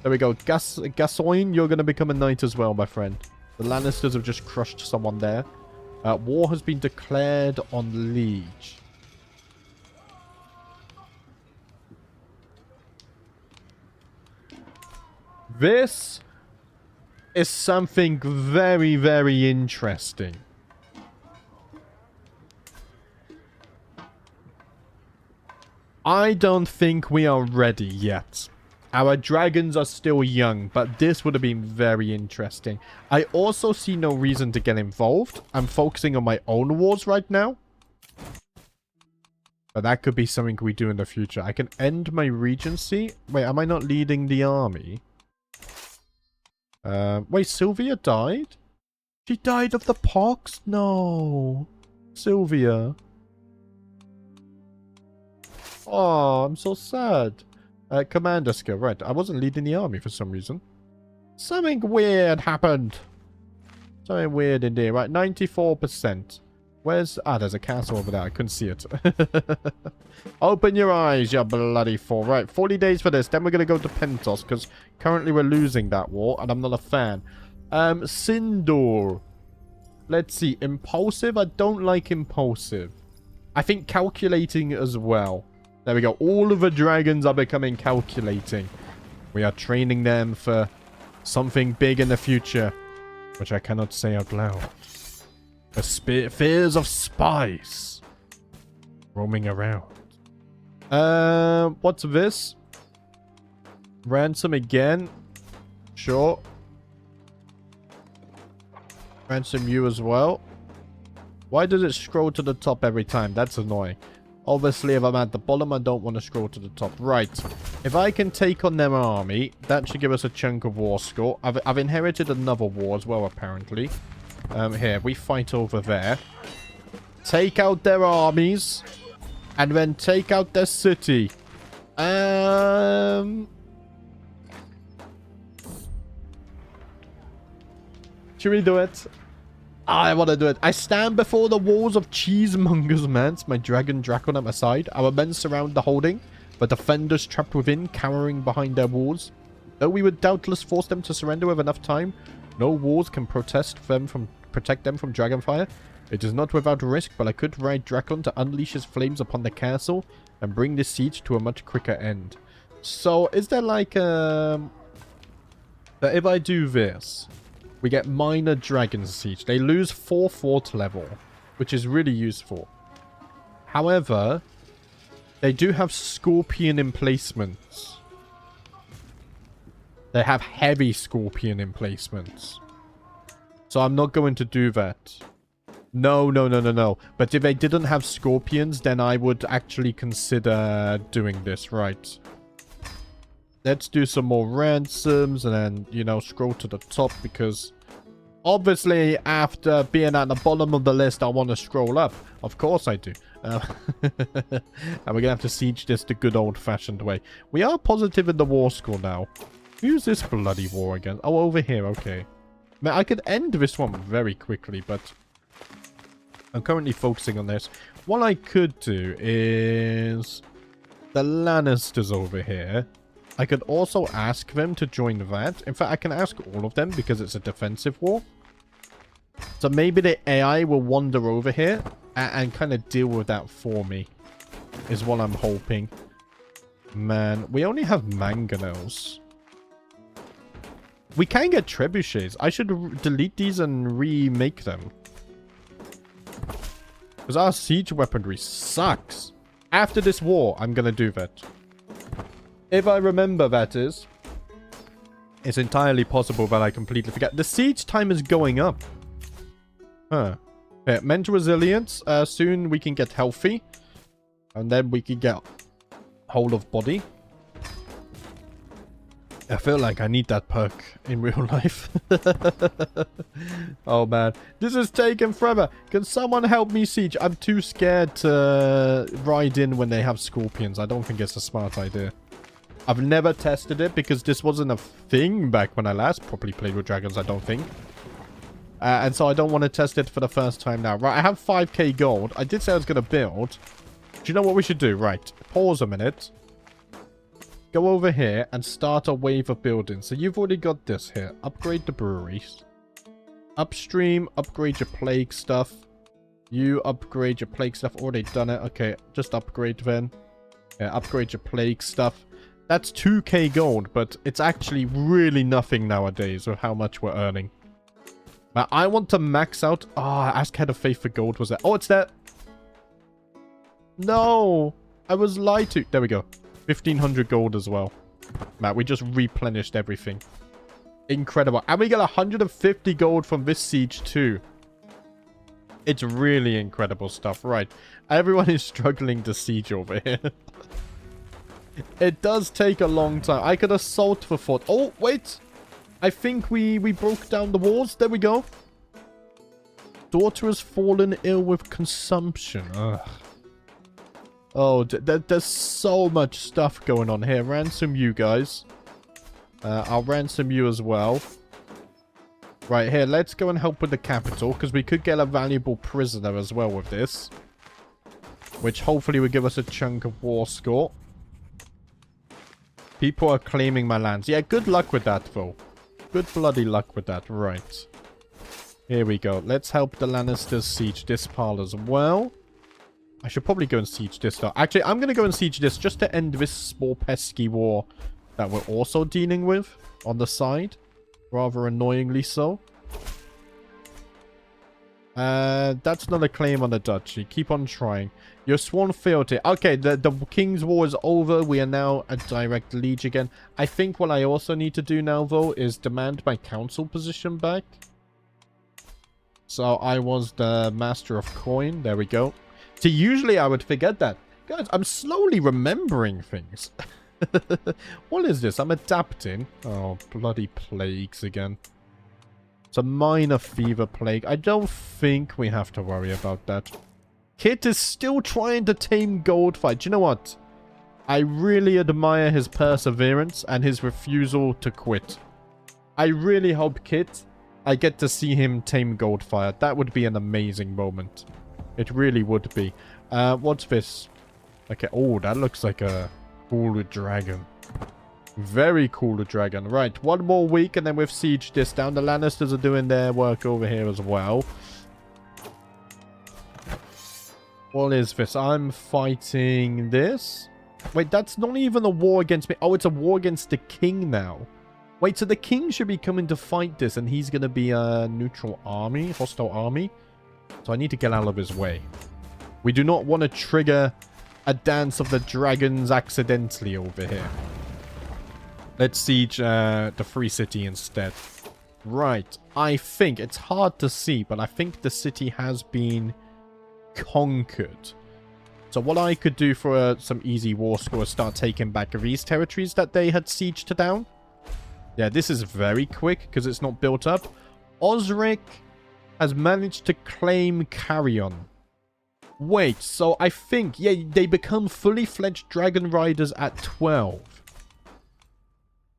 There we go. Gasoin, you're going to become a knight as well, my friend. The Lannisters have just crushed someone there. War has been declared on Liege. This is something very, very interesting. I don't think we are ready yet. Our dragons are still young, but this would have been very interesting. I also see no reason to get involved. I'm focusing on my own wars right now. But that could be something we do in the future. I can end my regency. Wait, am I not leading the army? Wait, Sylvia died? She died of the pox? No. Sylvia. Oh, I'm so sad. Commander skill. Right, I wasn't leading the army for some reason. Something weird happened. Something weird indeed. Right, 94%. Where's... Ah, there's a castle over there. I couldn't see it. Open your eyes, you bloody fool. Right, 40 days for this. Then we're going to go to Pentos, because currently we're losing that war, and I'm not a fan. Sindor. Let's see. Impulsive? I don't like impulsive. I think calculating as well. There we go. All of the dragons are becoming calculating. We are training them for something big in the future, which I cannot say out loud. The fears of spice roaming around. What's this? Ransom again. Sure. Ransom you as well. Why does it scroll to the top every time? That's annoying. Obviously, if I'm at the bottom, I don't want to scroll to the top. Right. If I can take on their army, that should give us a chunk of war score. I've inherited another war as well, apparently. Here, we fight over there. Take out their armies. And then take out their city. Should we do it? I want to do it. I stand before the walls of cheesemongers, man. It's my dragon Dracon at my side. Our men surround the holding. The defenders trapped within, cowering behind their walls. Though we would doubtless force them to surrender with enough time, no walls can protect them from dragonfire. It is not without risk, but I could ride Dracon to unleash his flames upon the castle and bring this siege to a much quicker end. So, is there like that if I do this, we get minor dragon siege. They lose 4 fort level, which is really useful. However, they do have scorpion emplacements. They have heavy scorpion emplacements. So I'm not going to do that. No. But if they didn't have scorpions, then I would actually consider doing this, right? Let's do some more ransoms and then, you know, scroll to the top because obviously after being at the bottom of the list, I want to scroll up. Of course I do. And we're going to have to siege this the good old-fashioned way. We are positive in the war score now. Who's this bloody war again? Oh, over here. Okay. Man, I could end this one very quickly, but I'm currently focusing on this. What I could do is the Lannisters over here. I could also ask them to join that. In fact, I can ask all of them because it's a defensive war. So maybe the AI will wander over here and kind of deal with that for me. Is what I'm hoping. Man, we only have mangonels. We can get trebuchets. I should delete these and remake them. Because our siege weaponry sucks. After this war, I'm going to do that. If I remember, that is. It's entirely possible that I completely forget. The siege time is going up. Huh. Yeah, mental resilience. Soon we can get healthy. And then we can get hold of body. I feel like I need that perk in real life. Oh man, this is taking forever. Can someone help me siege? I'm too scared to ride in when they have scorpions. I don't think it's a smart idea. I've never tested it because this wasn't a thing back when I last properly played with dragons, I don't think. And so I don't want to test it for the first time now. Right, I have 5k gold. I did say I was going to build. Do you know what we should do? Right, pause a minute. Go over here and start a wave of building. So you've already got this here. Upgrade the breweries. Upstream, upgrade your plague stuff. You upgrade your plague stuff. Already done it. Okay, just upgrade then. Yeah, upgrade your plague stuff. That's 2k gold, but it's actually really nothing nowadays with how much we're earning. Now, I want to max out... Ah, Ask Head of Faith for gold was there. Oh, it's there. No, I was lied to. There we go. 1500 gold as well. Matt, we just replenished everything. Incredible. And we get 150 gold from this siege too. It's really incredible stuff. Right. Everyone is struggling to siege over here. It does take a long time. I could assault the fort. Oh, wait. I think we broke down the walls. There we go. Daughter has fallen ill with consumption. Ugh. Oh, there's so much stuff going on here. Ransom you guys. I'll ransom you as well. Right, here, let's go and help with the capital, because we could get a valuable prisoner as well with this. Which hopefully will give us a chunk of war score. People are claiming my lands. Yeah, good luck with that, though. Good bloody luck with that. Right. Here we go. Let's help the Lannisters siege this pile as well. I should probably go and siege this though. Actually, I'm going to go and siege this just to end this small pesky war that we're also dealing with on the side. Rather annoyingly so. That's not a claim on the duchy. Keep on trying. Your sworn fealty. Okay, the King's War is over. We are now a direct liege again. I think what I also need to do now, though, is demand my council position back. So I was the master of coin. There we go. See, usually I would forget that. Guys, I'm slowly remembering things. What is this? I'm adapting. Oh, bloody plagues again. It's a minor fever plague. I don't think we have to worry about that. Kit is still trying to tame Goldfight. Do you know what? I really admire his perseverance and his refusal to quit. I really hope Kit, I get to see him tame Goldfire. That would be an amazing moment. It really would be. What's this? Okay, oh, that looks like a cool dragon. Very cool dragon. Right, one more week and then we've sieged this down. The Lannisters are doing their work over here as well. What is this? I'm fighting this. Wait, that's not even a war against me. Oh, it's a war against the king now. Wait, so the king should be coming to fight this and he's going to be a neutral army, hostile army. So I need to get out of his way. We do not want to trigger a dance of the dragons accidentally over here. Let's siege the free city instead. Right. I think, it's hard to see, but I think the city has been conquered. So what I could do for some easy war score is start taking back these territories that they had sieged down. Yeah, this is very quick because it's not built up. Osric has managed to claim Carrion. Wait, so I think, yeah, they become fully fledged dragon riders at 12.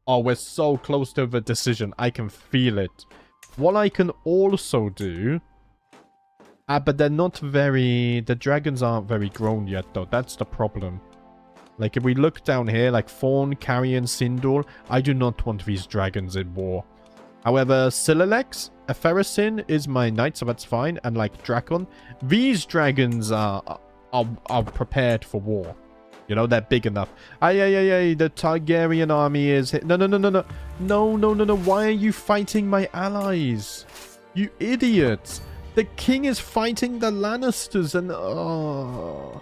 Oh, we're so close to the decision. I can feel it. What I can also do... but they're not very... The dragons aren't very grown yet, though. That's the problem. Like, if we look down here, like Fawn, Carrion, Sindor, I do not want these dragons in war. However, Silalex, Eferisin is my knight, so that's fine. And, like, Drakon. These dragons are prepared for war. You know, they're big enough. Ay, the Targaryen army is hit. No. No. Why are you fighting my allies? You idiots. The king is fighting the Lannisters and... Oh.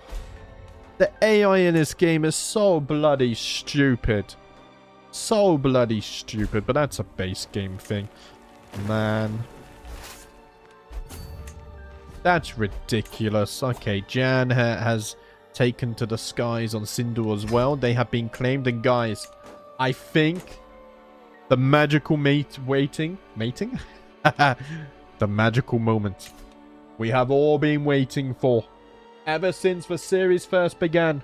The AI in this game is so bloody stupid. So bloody stupid. But that's a base game thing. Man. That's ridiculous. Okay, Jan has taken to the skies on Sindor as well. They have been claimed. And guys, I think the magical mating? The magical moment we have all been waiting for. Ever since the series first began,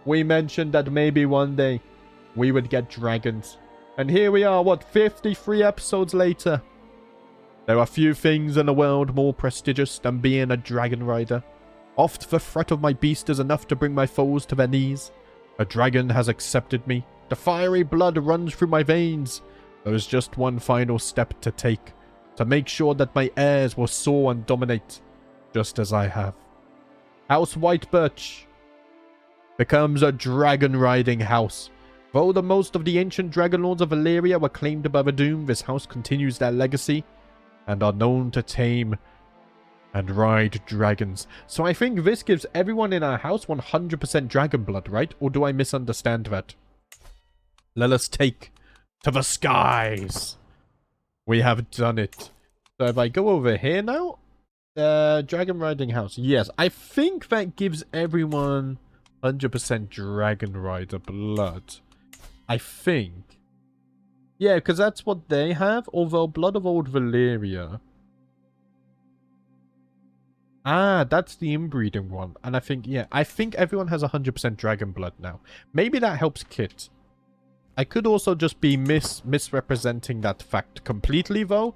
we mentioned that maybe one day we would get dragons. And here we are, what, 53 episodes later? There are few things in the world more prestigious than being a dragon rider. Oft the threat of my beast is enough to bring my foes to their knees. A dragon has accepted me. The fiery blood runs through my veins. There is just one final step to take, to make sure that my heirs will soar and dominate, just as I have. House Whitebirch becomes a dragon-riding house. Though the most of the ancient dragon lords of Valyria were claimed by the Doom, this house continues their legacy and are known to tame and ride dragons. So I think this gives everyone in our house 100% dragon blood, right? Or do I misunderstand that? Let us take to the skies. We have done it. So if I go over here now, dragon riding house. Yes, I think that gives everyone 100% dragon rider blood. I think. Yeah, because that's what they have. Although Blood of Old Valyria. Ah, that's the inbreeding one. And I think, yeah, I think everyone has 100% dragon blood now. Maybe that helps Kit. I could also just be misrepresenting that fact completely, though.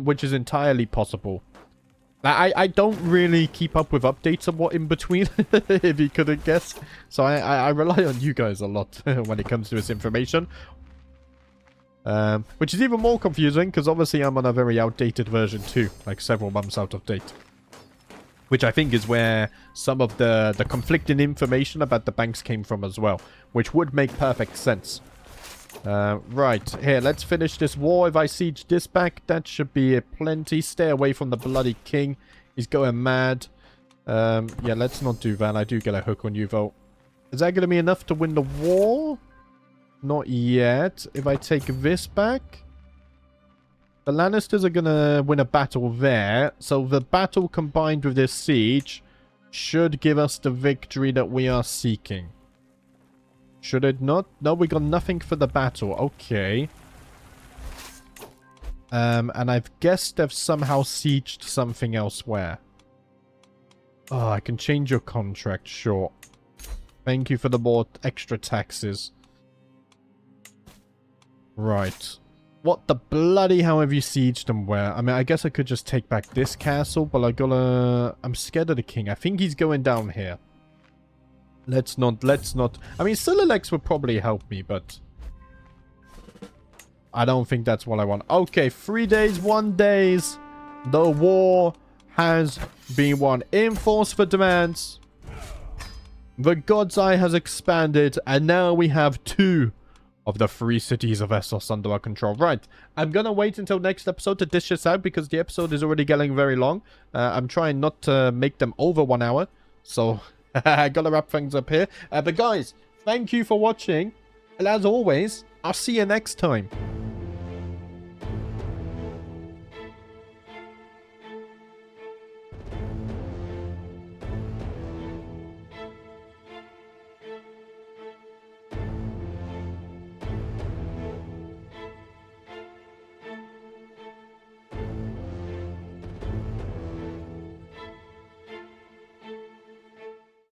Which is entirely possible. I don't really keep up with updates on what in between, if you couldn't guess. So I rely on you guys a lot when it comes to this information. Which is even more confusing, because obviously I'm on a very outdated version too. Like several months out of date. Which I think is where some of the conflicting information about the banks came from as well. Which would make perfect sense. Right, here, let's finish this war. If I siege this back, that should be plenty. Stay away from the bloody king. He's going mad. Yeah, let's not do that. I do get a hook on you, though. Is that going to be enough to win the war? Not yet. If I take this back, the Lannisters are going to win a battle there. So the battle combined with this siege should give us the victory that we are seeking. Should it not? No, we got nothing for the battle. Okay. And I've guessed they've somehow sieged something elsewhere. Oh, I can change your contract, sure. Thank you for the more extra taxes. Right. What the bloody hell have you sieged them where? I mean, I guess I could just take back this castle, but I gotta... I'm scared of the king. I think he's going down here. Let's not... I mean, Sililex would probably help me, but... I don't think that's what I want. Okay, 3 days, 1 days. The war has been won. Enforce the demands. The God's Eye has expanded, and now we have 2 of the 3 cities of Essos under our control. Right, I'm gonna wait until next episode to dish this out, because the episode is already getting very long. I'm trying not to make them over 1 hour, so I gotta wrap things up here. But guys, thank you for watching, and as always, I'll see you next time.